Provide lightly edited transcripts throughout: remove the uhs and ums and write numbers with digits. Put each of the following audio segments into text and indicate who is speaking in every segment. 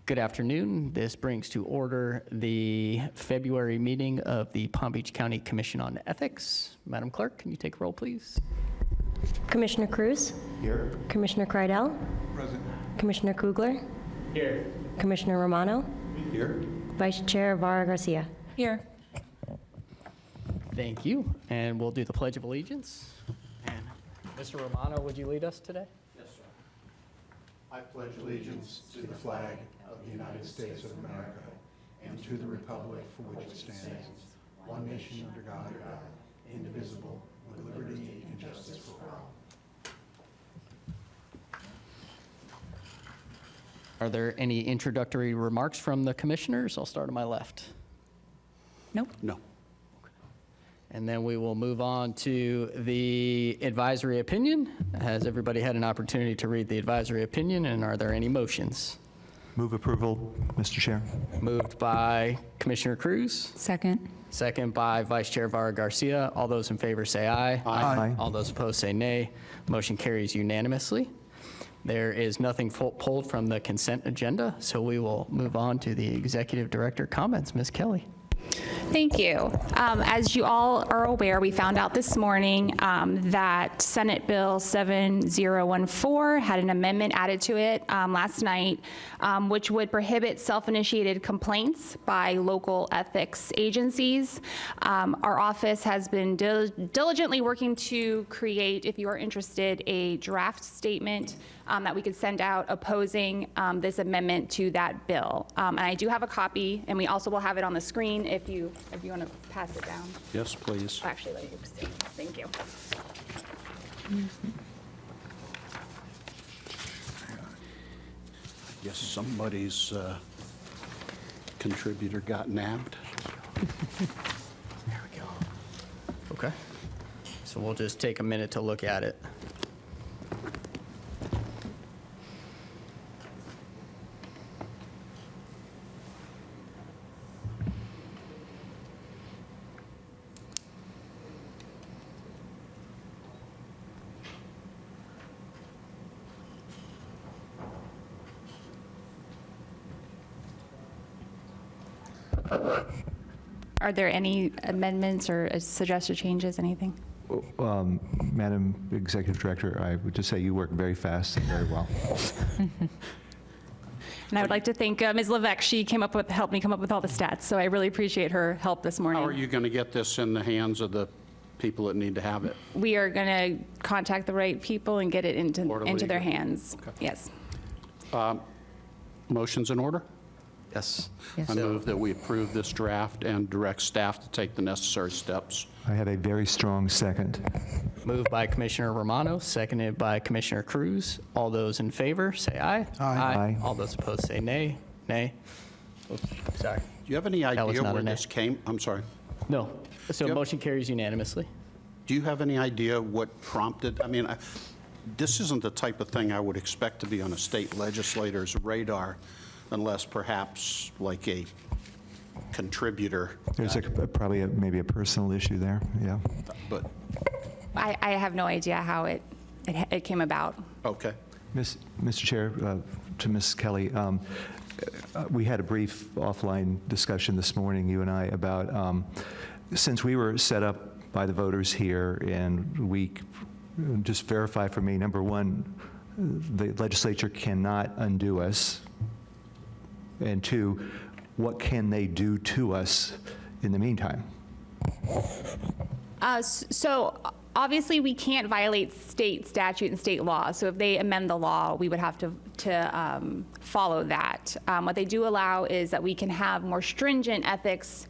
Speaker 1: Good afternoon. This brings to order the February meeting of the Palm Beach County Commission on Ethics. Madam Clerk, can you take roll, please?
Speaker 2: Commissioner Cruz?
Speaker 3: Here.
Speaker 2: Commissioner Kreidel?
Speaker 3: Present.
Speaker 2: Commissioner Kugler?
Speaker 1: Here.
Speaker 2: Commissioner Romano?
Speaker 3: Here.
Speaker 2: Vice Chair Vara Garcia?
Speaker 4: Here.
Speaker 1: Thank you. And we'll do the Pledge of Allegiance. And Mr. Romano, would you lead us today?
Speaker 3: Yes, sir. I pledge allegiance to the flag of the United States of America and to the republic for which it stands, one nation under God, indivisible, with liberty and justice for all.
Speaker 1: Are there any introductory remarks from the commissioners? I'll start on my left.
Speaker 4: Nope.
Speaker 3: No.
Speaker 1: And then we will move on to the advisory opinion. Has everybody had an opportunity to read the advisory opinion, and are there any motions?
Speaker 5: Move approval, Mr. Chair.
Speaker 1: Moved by Commissioner Cruz,
Speaker 4: Second.
Speaker 1: second by Vice Chair Vara Garcia. All those in favor say aye.
Speaker 5: Aye.
Speaker 1: All those opposed say nay. Motion carries unanimously. There is nothing pulled from the consent agenda, so we will move on to the Executive Director comments. Ms. Kelly.
Speaker 4: Thank you. As you all are aware, we found out this morning that Senate Bill 7014 had an amendment added to it last night, which would prohibit self-initiated complaints by local ethics agencies. Our office has been diligently working to create, if you are interested, a draft statement that we could send out opposing this amendment to that bill. And I do have a copy, and we also will have it on the screen if you want to pass it down.
Speaker 3: Yes, please.
Speaker 4: Actually, let me, oops, thank you.
Speaker 3: Yes, somebody's contributor got nabbed.
Speaker 1: There we go. Okay. So we'll just take a minute to look at it.
Speaker 4: Are there any amendments or suggested changes, anything?
Speaker 5: Madam Executive Director, I would just say you work very fast and very well.
Speaker 4: And I would like to thank Ms. Levesque. She helped me come up with all the stats, so I really appreciate her help this morning.
Speaker 6: How are you going to get this in the hands of the people that need to have it?
Speaker 4: We are going to contact the right people and get it into their
Speaker 6: legal.
Speaker 4: hands.
Speaker 6: Okay.
Speaker 4: Yes.
Speaker 6: Motion's in order?
Speaker 1: Yes.
Speaker 6: I move that we approve this draft and direct staff to take the necessary steps.
Speaker 5: I have a very strong second.
Speaker 1: Moved by Commissioner Romano, seconded by Commissioner Cruz. All those in favor, say aye.
Speaker 5: Aye.
Speaker 1: All those opposed, say nay. Nay. Oops, sorry.
Speaker 6: Do you have any
Speaker 1: was
Speaker 6: idea
Speaker 1: not
Speaker 6: where
Speaker 1: a nay.
Speaker 6: this came? I'm sorry.
Speaker 1: No. So
Speaker 6: Yep.
Speaker 1: motion carries unanimously.
Speaker 6: Do you have any idea what prompted? I mean, this isn't the type of thing I would expect to be on a state legislator's radar unless perhaps like a contributor.
Speaker 5: There's probably maybe a personal issue there, yeah.
Speaker 6: But,
Speaker 4: I have no idea how it came about.
Speaker 6: okay.
Speaker 5: Mr. Chair, to Ms. Kelly, we had a brief offline discussion this morning, you and I, about since we were set up by the voters here, and we just verify for me, number one, the legislature cannot undo us, and two, what can they do to us in the meantime?
Speaker 4: So obviously, we can't violate state statute and state law. So if they amend the law, we would have to follow that. What they do allow is that we can have more stringent ethics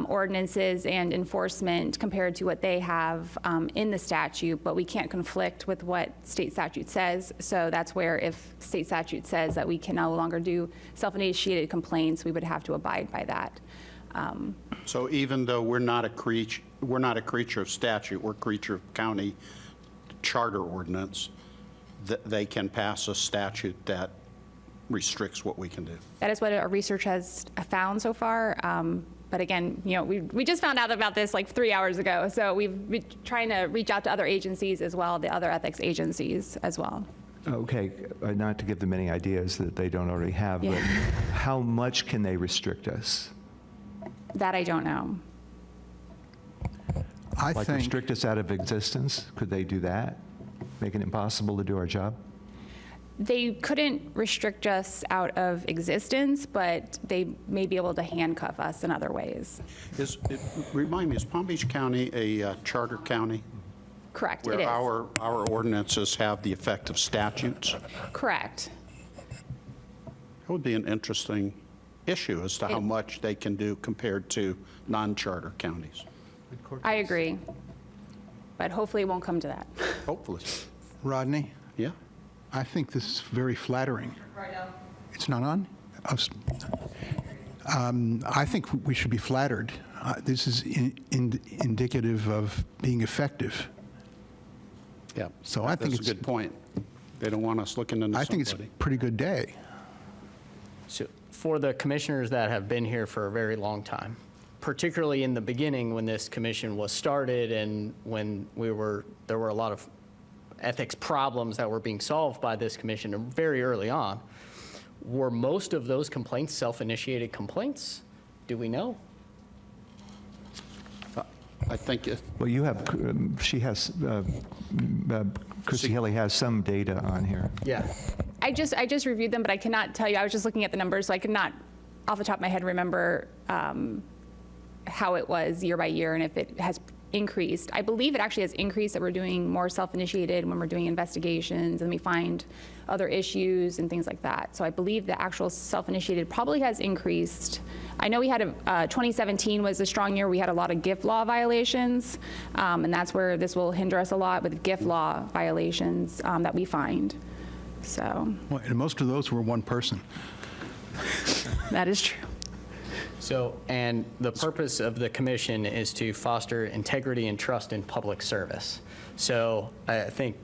Speaker 4: ordinances and enforcement compared to what they have in the statute, but we can't conflict with what state statute says. So that's where if state statute says that we can no longer do self-initiated complaints, we would have to abide by that.
Speaker 6: So even though we're not a creature of statute, we're a creature of county charter ordinance, they can pass a statute that restricts what we can do.
Speaker 4: That is what our research has found so far. But again, we just found out about this like 3 hours ago. So we've been trying to reach out to other agencies as well, the other ethics agencies as well.
Speaker 5: Okay, not to give them any ideas that they don't already have, but
Speaker 4: Yeah.
Speaker 5: how much can they restrict us?
Speaker 4: That I don't know.
Speaker 3: I
Speaker 5: Like
Speaker 3: think,
Speaker 5: restrict us out of existence? Could they do that? Make it impossible to do our job?
Speaker 4: They couldn't restrict us out of existence, but they may be able to handcuff us in other ways.
Speaker 6: Remind me, is Palm Beach County a charter county?
Speaker 4: Correct, it
Speaker 6: Where
Speaker 4: is.
Speaker 6: our ordinances have the effect of statutes?
Speaker 4: Correct.
Speaker 6: That would be an interesting issue as to how much they can do compared to non-charter counties.
Speaker 4: I agree. But hopefully it won't come to that.
Speaker 6: Hopefully.
Speaker 3: Rodney,
Speaker 6: Yeah.
Speaker 3: I think this is very flattering. It's not on? I think we should be flattered. This is indicative of being effective.
Speaker 6: Yeah.
Speaker 3: So I think
Speaker 6: That's a
Speaker 3: it's-
Speaker 6: good point. They don't want us looking into
Speaker 3: I think it's a
Speaker 6: somebody.
Speaker 3: pretty good day.
Speaker 1: So for the commissioners that have been here for a very long time, particularly in the beginning when this commission was started and when there were a lot of ethics problems that were being solved by this commission very early on, were most of those complaints self-initiated complaints? Do we know?
Speaker 6: I think
Speaker 5: Well, you have, she has, Christy Haley has some data on here.
Speaker 1: Yeah.
Speaker 4: I just reviewed them, but I cannot tell you. I was just looking at the numbers, so I could not, off the top of my head, remember how it was year by year and if it has increased. I believe it actually has increased, that we're doing more self-initiated when we're doing investigations and we find other issues and things like that. So I believe the actual self-initiated probably has increased. I know we had 2017 was a strong year. We had a lot of gift law violations, and that's where this will hinder us a lot with gift law violations that we find. So
Speaker 3: Well, and most of those were one person.
Speaker 4: that is true.
Speaker 1: So, and the purpose of the commission is to foster integrity and trust in public service. So I think,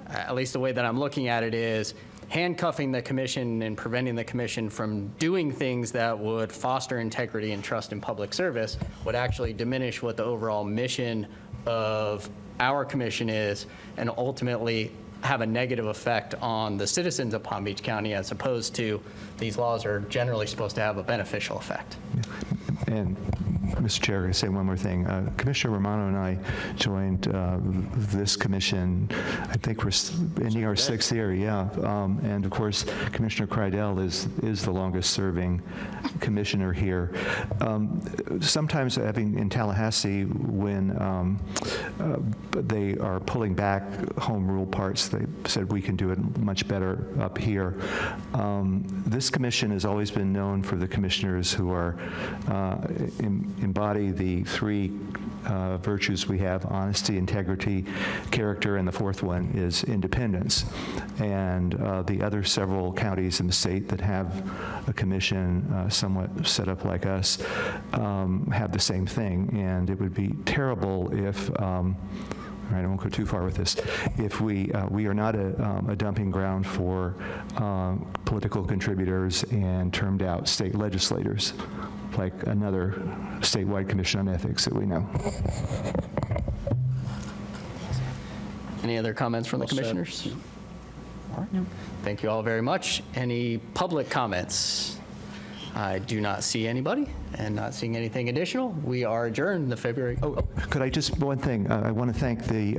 Speaker 1: at least the way that I'm looking at it is, handcuffing the commission and preventing the commission from doing things that would foster integrity and trust in public service would actually diminish what the overall mission of our commission is, and ultimately have a negative effect on the citizens of Palm Beach County, as opposed to these laws are generally supposed to have a beneficial effect.
Speaker 5: And, Mr. Chair, I say one more thing. Commissioner Romano and I joined this commission, I think we're ending our 6th year, yeah. And of course, Commissioner Kreidel is the longest-serving commissioner here. Sometimes having in Tallahassee, when they are pulling back home rule parts, they said we can do it much better up here. This commission has always been known for the commissioners who are embody the 3 virtues we have: honesty, integrity, character, and the 4th one is independence. And the other several counties in the state that have a commission somewhat set up like us have the same thing. And it would be terrible if, all right, I won't go too far with this, if we are not a dumping ground for political contributors and termed out state legislators, like another statewide commission on ethics that we know.
Speaker 1: Any other comments from the
Speaker 6: Well said.
Speaker 1: commissioners? All right. Thank you all very much. Any public comments? I do not see anybody, and not seeing anything additional. We are adjourned the February.
Speaker 5: Could I just, one thing, I want to thank the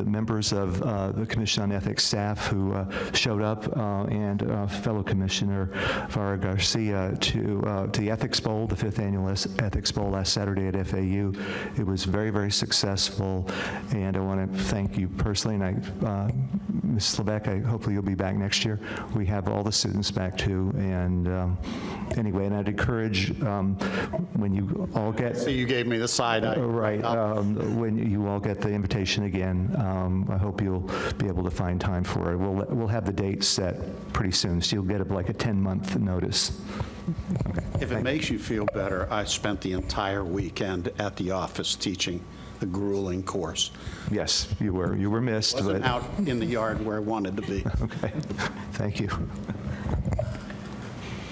Speaker 5: members of the Commission on Ethics staff who showed up, and fellow Commissioner Vara Garcia to the Ethics Bowl, the 5th annual Ethics Bowl last Saturday at FAU. It was very, very successful, and I want to thank you personally, and Ms. Levesque, hopefully you'll be back next year. We have all the students back too, and anyway, and I'd encourage when you all get...
Speaker 6: So you gave me the side eye.
Speaker 5: Right. When you all get the invitation again, I hope you'll be able to find time for it. We'll have the date set pretty soon, so you'll get like a 10-month notice. Okay.
Speaker 6: If it makes you feel better, I spent the entire weekend at the office teaching the grueling course.
Speaker 5: Yes, you were missed,
Speaker 6: Wasn't
Speaker 5: but
Speaker 6: out in the yard where I wanted to be.
Speaker 5: okay. Thank you.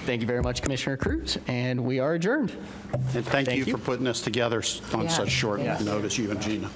Speaker 1: Thank you very much, Commissioner Cruz, and we are adjourned.
Speaker 6: And thank
Speaker 1: Thank
Speaker 6: you
Speaker 1: you.
Speaker 6: for putting this together on
Speaker 4: Yeah.
Speaker 6: such short
Speaker 1: Yeah.
Speaker 6: notice, you and Gina.